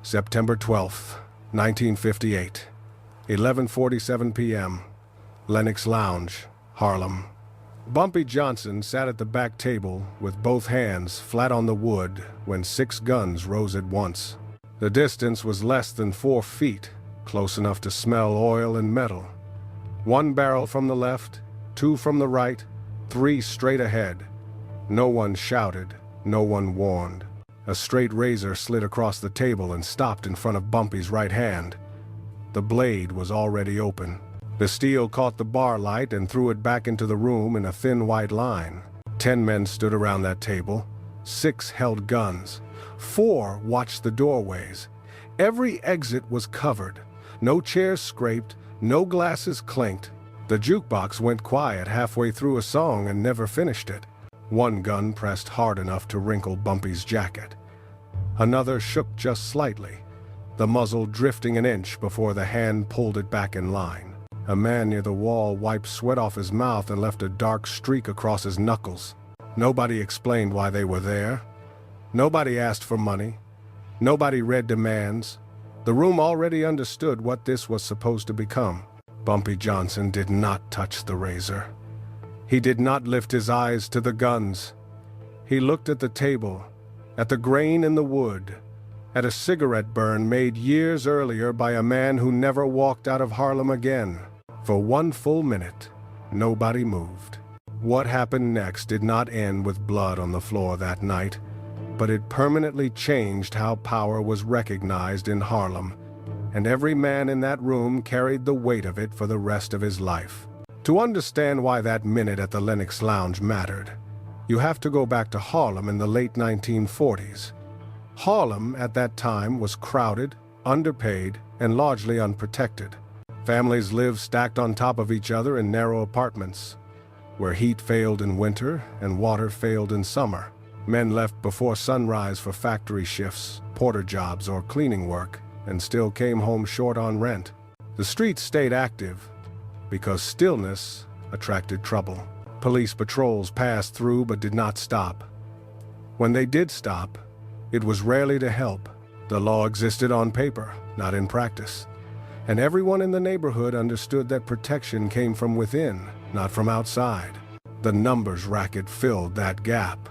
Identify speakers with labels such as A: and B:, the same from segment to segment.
A: September 12th, 1958, 11:47 p.m., Lenox Lounge, Harlem. Bumpy Johnson sat at the back table with both hands flat on the wood when 6 guns rose at once. The distance was less than 4 feet, close enough to smell oil and metal. 1 barrel from the left, 2 from the right, 3 straight ahead. No one shouted, no one warned. A straight razor slid across the table and stopped in front of Bumpy's right hand. The blade was already open. The steel caught the bar light and threw it back into the room in a thin white line. 10 men stood around that table. 6 held guns. 4 watched the doorways. Every exit was covered. No chairs scraped, no glasses clinked. The jukebox went quiet halfway through a song and never finished it. 1 gun pressed hard enough to wrinkle Bumpy's jacket. Another shook just slightly, the muzzle drifting an inch before the hand pulled it back in line. A man near the wall wiped sweat off his mouth and left a dark streak across his knuckles. Nobody explained why they were there. Nobody asked for money. Nobody read demands. The room already understood what this was supposed to become. Bumpy Johnson did not touch the razor. He did not lift his eyes to the guns. He looked at the table, at the grain in the wood, at a cigarette burn made years earlier by a man who never walked out of Harlem again. For 1 full minute, nobody moved. What happened next did not end with blood on the floor that night, but it permanently changed how power was recognized in Harlem, and every man in that room carried the weight of it for the rest of his life. To understand why that minute at the Lenox Lounge mattered, you have to go back to Harlem in the late 1940s. Harlem at that time was crowded, underpaid, and largely unprotected. Families lived stacked on top of each other in narrow apartments, where heat failed in winter and water failed in summer. Men left before sunrise for factory shifts, porter jobs, or cleaning work, and still came home short on rent. The streets stayed active because stillness attracted trouble. Police patrols passed through but did not stop. When they did stop, it was rarely to help. The law existed on paper, not in practice. And everyone in the neighborhood understood that protection came from within, not from outside. The numbers racket filled that gap.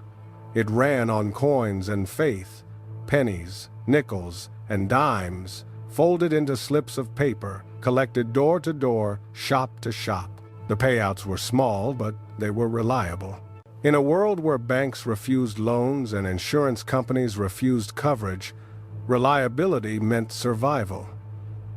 A: It ran on coins and faith, pennies, nickels, and dimes, folded into slips of paper, collected door to door, shop to shop. The payouts were small, but they were reliable. In a world where banks refused loans and insurance companies refused coverage, reliability meant survival.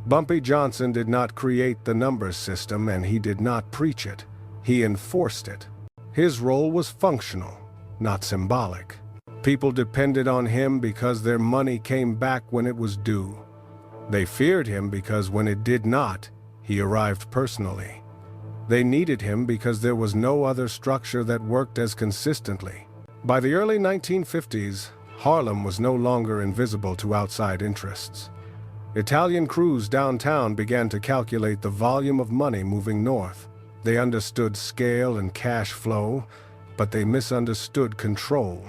A: Bumpy Johnson did not create the numbers system, and he did not preach it. He enforced it. His role was functional, not symbolic. People depended on him because their money came back when it was due. They feared him because when it did not, he arrived personally. They needed him because there was no other structure that worked as consistently. By the early 1950s, Harlem was no longer invisible to outside interests. Italian crews downtown began to calculate the volume of money moving north. They understood scale and cash flow, but they misunderstood control.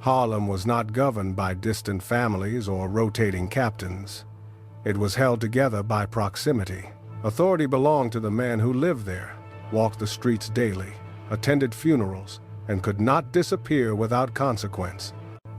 A: Harlem was not governed by distant families or rotating captains. It was held together by proximity. Authority belonged to the man who lived there, walked the streets daily, attended funerals, and could not disappear without consequence.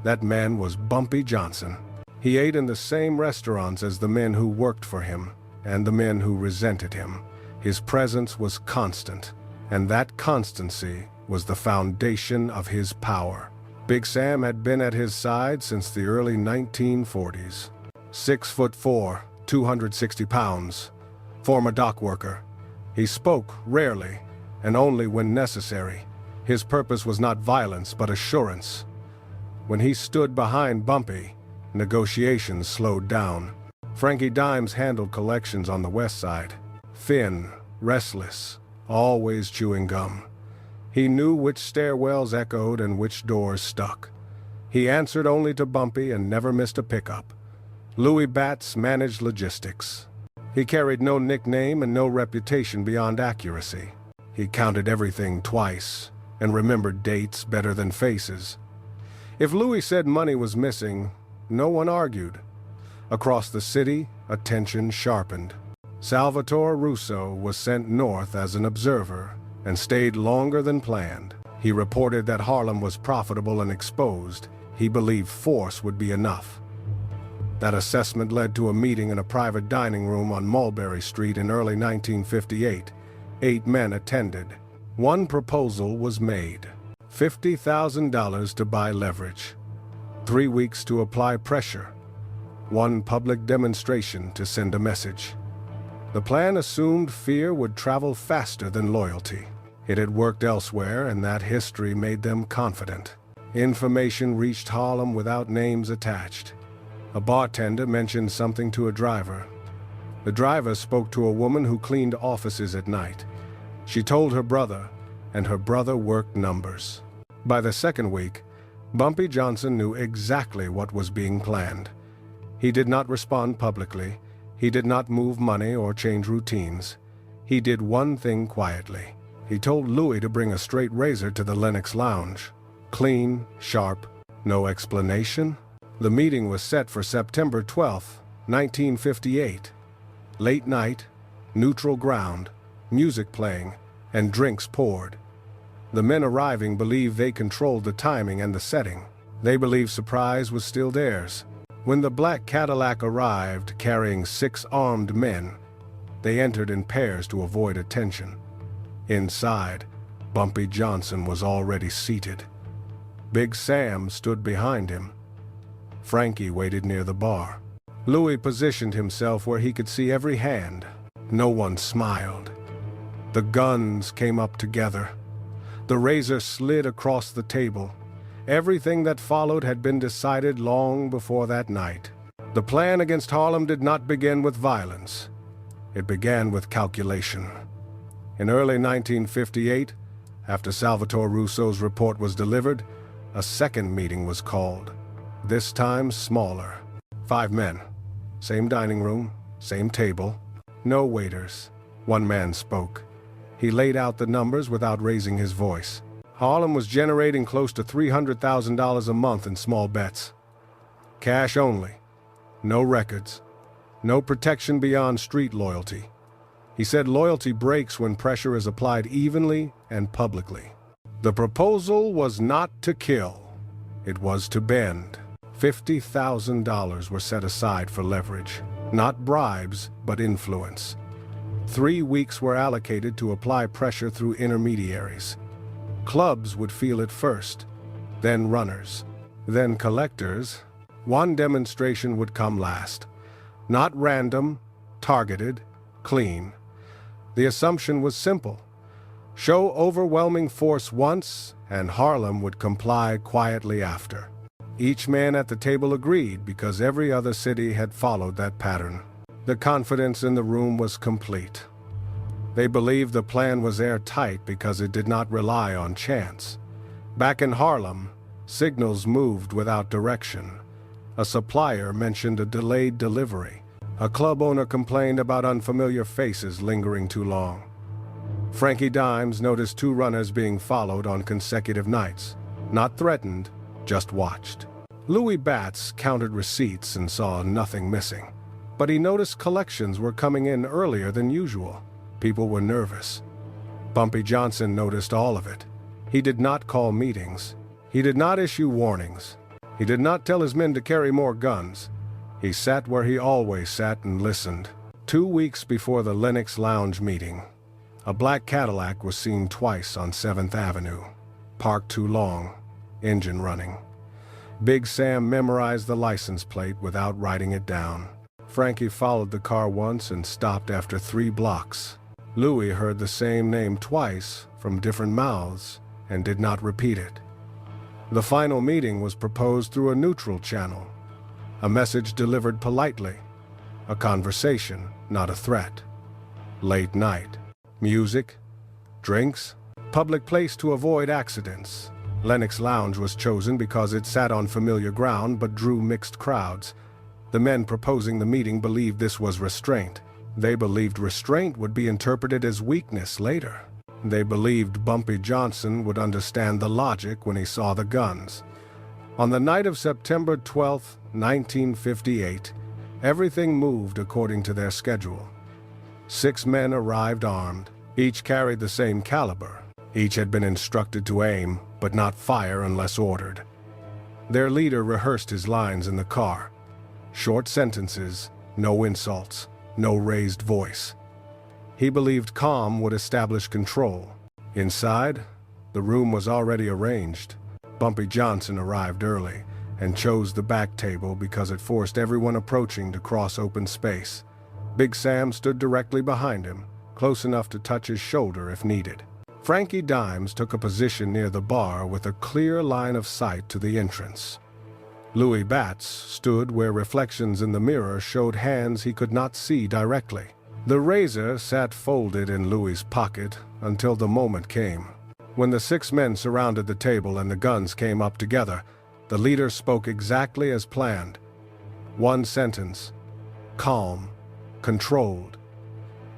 A: That man was Bumpy Johnson. He ate in the same restaurants as the men who worked for him and the men who resented him. His presence was constant, and that constancy was the foundation of his power. Big Sam had been at his side since the early 1940s. 6'4", 260 pounds, former dock worker. He spoke rarely and only when necessary. His purpose was not violence but assurance. When he stood behind Bumpy, negotiations slowed down. Frankie Dimes handled collections on the west side. Thin, restless, always chewing gum. He knew which stairwells echoed and which doors stuck. He answered only to Bumpy and never missed a pickup. Louis Batts managed logistics. He carried no nickname and no reputation beyond accuracy. He counted everything twice and remembered dates better than faces. If Louis said money was missing, no one argued. Across the city, attention sharpened. Salvatore Russo was sent north as an observer and stayed longer than planned. He reported that Harlem was profitable and exposed. He believed force would be enough. That assessment led to a meeting in a private dining room on Mulberry Street in early 1958. 8 men attended. One proposal was made: $50,000 to buy leverage, 3 weeks to apply pressure, 1 public demonstration to send a message. The plan assumed fear would travel faster than loyalty. It had worked elsewhere, and that history made them confident. Information reached Harlem without names attached. A bartender mentioned something to a driver. The driver spoke to a woman who cleaned offices at night. She told her brother, and her brother worked numbers. By the second week, Bumpy Johnson knew exactly what was being planned. He did not respond publicly. He did not move money or change routines. He did one thing quietly. He told Louis to bring a straight razor to the Lenox Lounge. Clean, sharp, no explanation. The meeting was set for September 12, 1958. Late night, neutral ground, music playing, and drinks poured. The men arriving believed they controlled the timing and the setting. They believed surprise was still theirs. When the black Cadillac arrived carrying 6 armed men, they entered in pairs to avoid attention. Inside, Bumpy Johnson was already seated. Big Sam stood behind him. Frankie waited near the bar. Louis positioned himself where he could see every hand. No one smiled. The guns came up together. The razor slid across the table. Everything that followed had been decided long before that night. The plan against Harlem did not begin with violence. It began with calculation. In early 1958, after Salvatore Russo's report was delivered, a second meeting was called. This time smaller. 5 men. Same dining room, same table. No waiters. One man spoke. He laid out the numbers without raising his voice. Harlem was generating close to $300,000 a month in small bets. Cash only. No records. No protection beyond street loyalty. He said loyalty breaks when pressure is applied evenly and publicly. The proposal was not to kill. It was to bend. $50,000 were set aside for leverage. Not bribes, but influence. 3 weeks were allocated to apply pressure through intermediaries. Clubs would feel it first, then runners, then collectors. 1 demonstration would come last. Not random, targeted, clean. The assumption was simple. Show overwhelming force once, and Harlem would comply quietly after. Each man at the table agreed because every other city had followed that pattern. The confidence in the room was complete. They believed the plan was airtight because it did not rely on chance. Back in Harlem, signals moved without direction. A supplier mentioned a delayed delivery. A club owner complained about unfamiliar faces lingering too long. Frankie Dimes noticed 2 runners being followed on consecutive nights. Not threatened, just watched. Louis Batts counted receipts and saw nothing missing. But he noticed collections were coming in earlier than usual. People were nervous. Bumpy Johnson noticed all of it. He did not call meetings. He did not issue warnings. He did not tell his men to carry more guns. He sat where he always sat and listened. 2 weeks before the Lenox Lounge meeting, a black Cadillac was seen twice on 7th Avenue. Parked too long, engine running. Big Sam memorized the license plate without writing it down. Frankie followed the car once and stopped after 3 blocks. Louis heard the same name twice from different mouths and did not repeat it. The final meeting was proposed through a neutral channel. A message delivered politely. A conversation, not a threat. Late night. Music, drinks, public place to avoid accidents. Lenox Lounge was chosen because it sat on familiar ground but drew mixed crowds. The men proposing the meeting believed this was restraint. They believed restraint would be interpreted as weakness later. They believed Bumpy Johnson would understand the logic when he saw the guns. On the night of September 12, 1958, Everything moved according to their schedule. 6 men arrived armed. Each carried the same caliber. Each had been instructed to aim, but not fire unless ordered. Their leader rehearsed his lines in the car. Short sentences, no insults, no raised voice. He believed calm would establish control. Inside, the room was already arranged. Bumpy Johnson arrived early and chose the back table because it forced everyone approaching to cross open space. Big Sam stood directly behind him, close enough to touch his shoulder if needed. Frankie Dimes took a position near the bar with a clear line of sight to the entrance. Louis Batts stood where reflections in the mirror showed hands he could not see directly. The razor sat folded in Louis's pocket until the moment came. When the 6 men surrounded the table and the guns came up together, the leader spoke exactly as planned. One sentence: calm, controlled.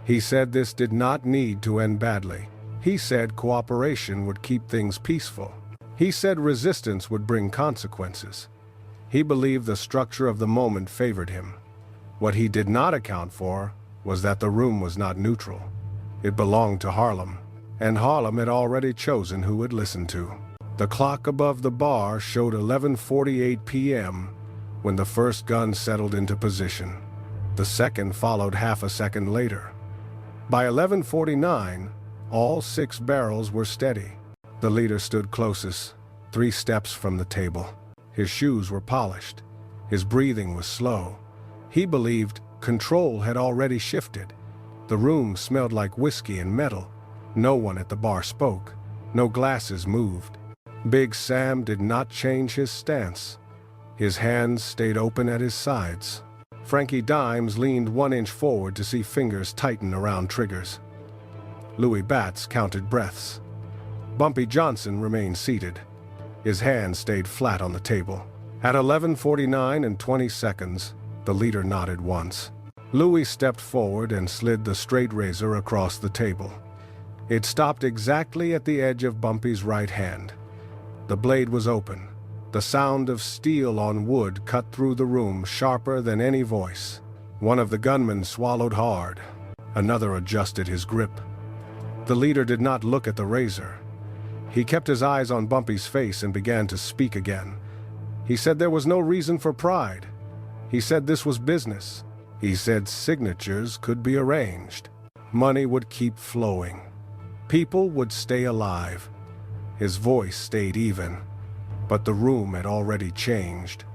A: He said this did not need to end badly. He said cooperation would keep things peaceful. He said resistance would bring consequences. He believed the structure of the moment favored him. What he did not account for was that the room was not neutral. It belonged to Harlem, and Harlem had already chosen who it listened to. The clock above the bar showed 11:48 p.m. when the first gun settled into position. The second followed half a second later. By 11:49, all 6 barrels were steady. The leader stood closest, 3 steps from the table. His shoes were polished. His breathing was slow. He believed control had already shifted. The room smelled like whiskey and metal. No one at the bar spoke. No glasses moved. Big Sam did not change his stance. His hands stayed open at his sides. Frankie Dimes leaned 1 inch forward to see fingers tighten around triggers. Louis Batts counted breaths. Bumpy Johnson remained seated. His hands stayed flat on the table. At 11:49 and 20 seconds, the leader nodded once. Louis stepped forward and slid the straight razor across the table. It stopped exactly at the edge of Bumpy's right hand. The blade was open. The sound of steel on wood cut through the room sharper than any voice. One of the gunmen swallowed hard. Another adjusted his grip. The leader did not look at the razor. He kept his eyes on Bumpy's face and began to speak again. He said there was no reason for pride. He said this was business. He said signatures could be arranged. Money would keep flowing. People would stay alive. His voice stayed even, but the room had already changed.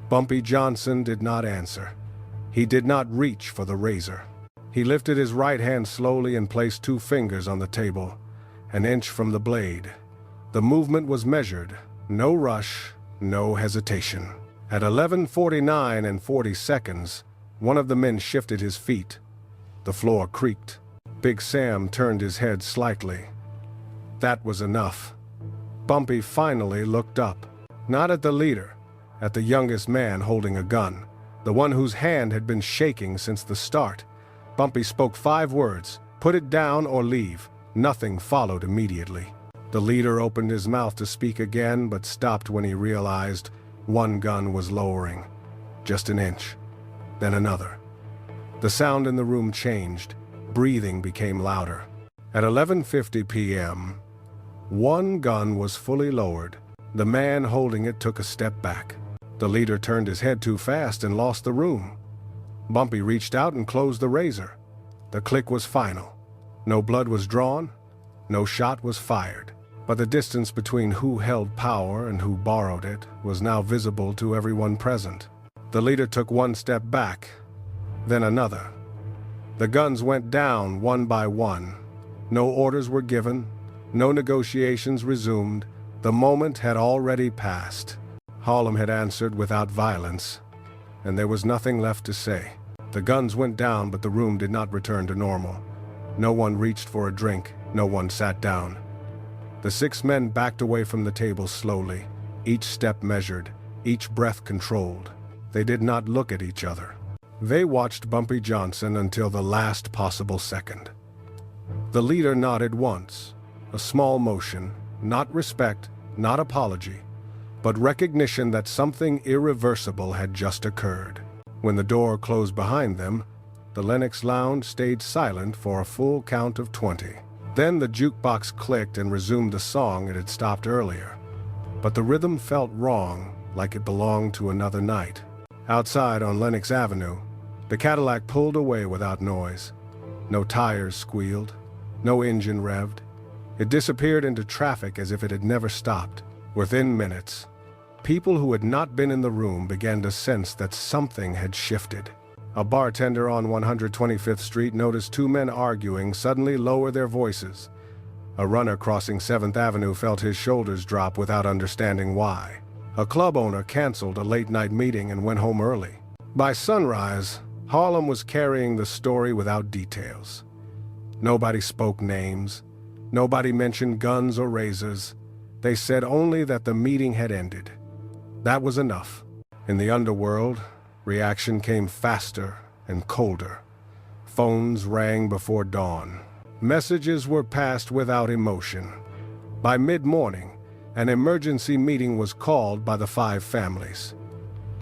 A: Bumpy Johnson did not answer. He did not reach for the razor. He lifted his right hand slowly and placed 2 fingers on the table, an inch from the blade. The movement was measured. No rush, no hesitation. At 11:49 and 40 seconds, one of the men shifted his feet. The floor creaked. Big Sam turned his head slightly. That was enough. Bumpy finally looked up, not at the leader, at the youngest man holding a gun, the one whose hand had been shaking since the start. Bumpy spoke 5 words: put it down or leave. Nothing followed immediately. The leader opened his mouth to speak again, but stopped when he realized one gun was lowering. Just an inch, then another. The sound in the room changed. Breathing became louder. At 11:50 p.m., one gun was fully lowered. The man holding it took a step back. The leader turned his head too fast and lost the room. Bumpy reached out and closed the razor. The click was final. No blood was drawn, no shot was fired. But the distance between who held power and who borrowed it was now visible to everyone present. The leader took 1 step back, then another. The guns went down one by one. No orders were given, no negotiations resumed. The moment had already passed. Harlem had answered without violence, and there was nothing left to say. The guns went down, but the room did not return to normal. No one reached for a drink, no one sat down. The 6 men backed away from the table slowly, each step measured, each breath controlled. They did not look at each other. They watched Bumpy Johnson until the last possible second. The leader nodded once, a small motion, not respect, not apology, but recognition that something irreversible had just occurred. When the door closed behind them, the Lenox Lounge stayed silent for a full count of 20. Then the jukebox clicked and resumed the song it had stopped earlier. But the rhythm felt wrong, like it belonged to another night. Outside on Lenox Avenue, the Cadillac pulled away without noise. No tires squealed, no engine revved. It disappeared into traffic as if it had never stopped. Within minutes, people who had not been in the room began to sense that something had shifted. A bartender on 125th Street noticed two men arguing suddenly lower their voices. A runner crossing 7th Avenue felt his shoulders drop without understanding why. A club owner canceled a late-night meeting and went home early. By sunrise, Harlem was carrying the story without details. Nobody spoke names. Nobody mentioned guns or razors. They said only that the meeting had ended. That was enough. In the underworld, reaction came faster and colder. Phones rang before dawn. Messages were passed without emotion. By mid-morning, an emergency meeting was called by the 5 families.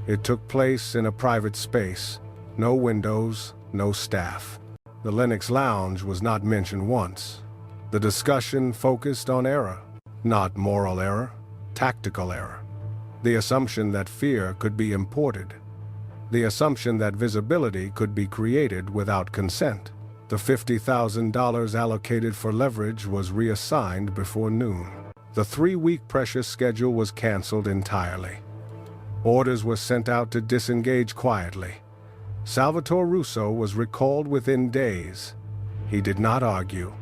A: It took place in a private space. No windows, no staff. The Lenox Lounge was not mentioned once. The discussion focused on error. Not moral error, tactical error. The assumption that fear could be imported. The assumption that visibility could be created without consent. The $50,000 allocated for leverage was reassigned before noon. The 3-week pressure schedule was canceled entirely. Orders were sent out to disengage quietly. Salvatore Russo was recalled within days. He did not argue.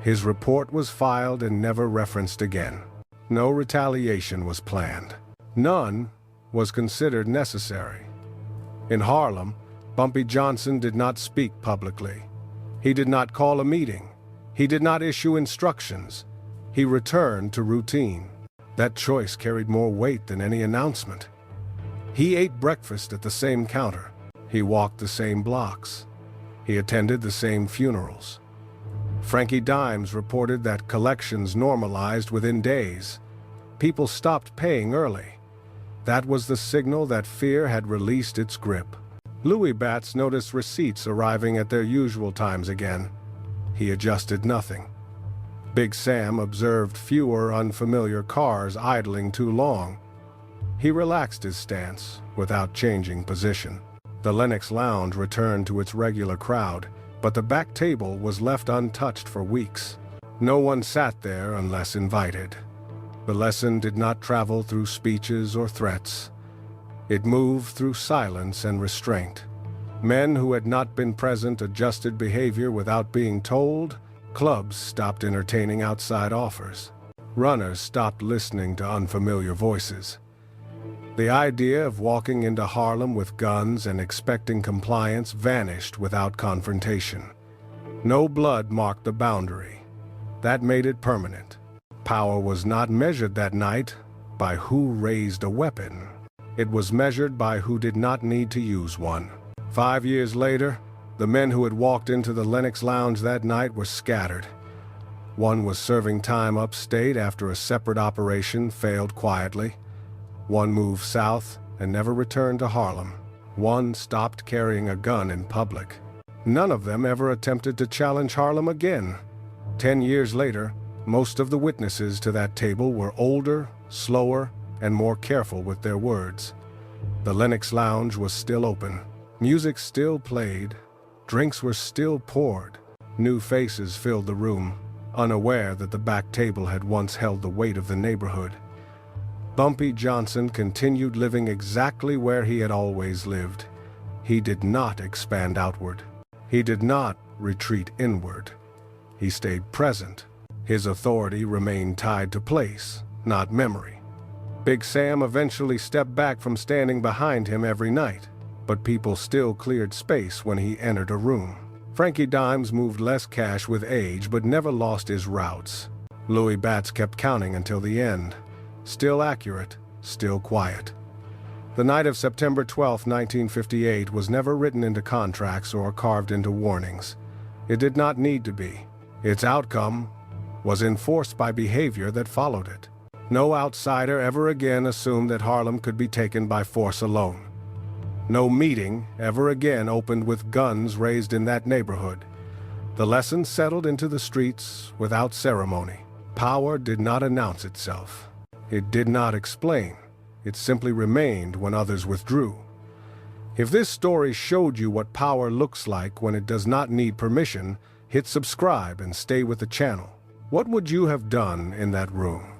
A: His report was filed and never referenced again. No retaliation was planned. None was considered necessary. In Harlem, Bumpy Johnson did not speak publicly. He did not call a meeting. He did not issue instructions. He returned to routine. That choice carried more weight than any announcement. He ate breakfast at the same counter. He walked the same blocks. He attended the same funerals. Frankie Dimes reported that collections normalized within days. People stopped paying early. That was the signal that fear had released its grip. Louis Batts noticed receipts arriving at their usual times again. He adjusted nothing. Big Sam observed fewer unfamiliar cars idling too long. He relaxed his stance without changing position. The Lenox Lounge returned to its regular crowd, but the back table was left untouched for weeks. No one sat there unless invited. The lesson did not travel through speeches or threats. It moved through silence and restraint. Men who had not been present adjusted behavior without being told. Clubs stopped entertaining outside offers. Runners stopped listening to unfamiliar voices. The idea of walking into Harlem with guns and expecting compliance vanished without confrontation. No blood marked the boundary. That made it permanent. Power was not measured that night by who raised a weapon. It was measured by who did not need to use one. 5 years later, the men who had walked into the Lenox Lounge that night were scattered. One was serving time upstate after a separate operation failed quietly. One moved south and never returned to Harlem. One stopped carrying a gun in public. None of them ever attempted to challenge Harlem again. 10 years later, most of the witnesses to that table were older, slower, and more careful with their words. The Lenox Lounge was still open. Music still played. Drinks were still poured. New faces filled the room, unaware that the back table had once held the weight of the neighborhood. Bumpy Johnson continued living exactly where he had always lived. He did not expand outward. He did not retreat inward. He stayed present. His authority remained tied to place, not memory. Big Sam eventually stepped back from standing behind him every night, but people still cleared space when he entered a room. Frankie Dimes moved less cash with age but never lost his routes. Louis Batts kept counting until the end. Still accurate, still quiet. The night of September 12, 1958 was never written into contracts or carved into warnings. It did not need to be. Its outcome was enforced by behavior that followed it. No outsider ever again assumed that Harlem could be taken by force alone. No meeting ever again opened with guns raised in that neighborhood. The lesson settled into the streets without ceremony. Power did not announce itself. It did not explain. It simply remained when others withdrew. If this story showed you what power looks like when it does not need permission, hit subscribe and stay with the channel. What would you have done in that room?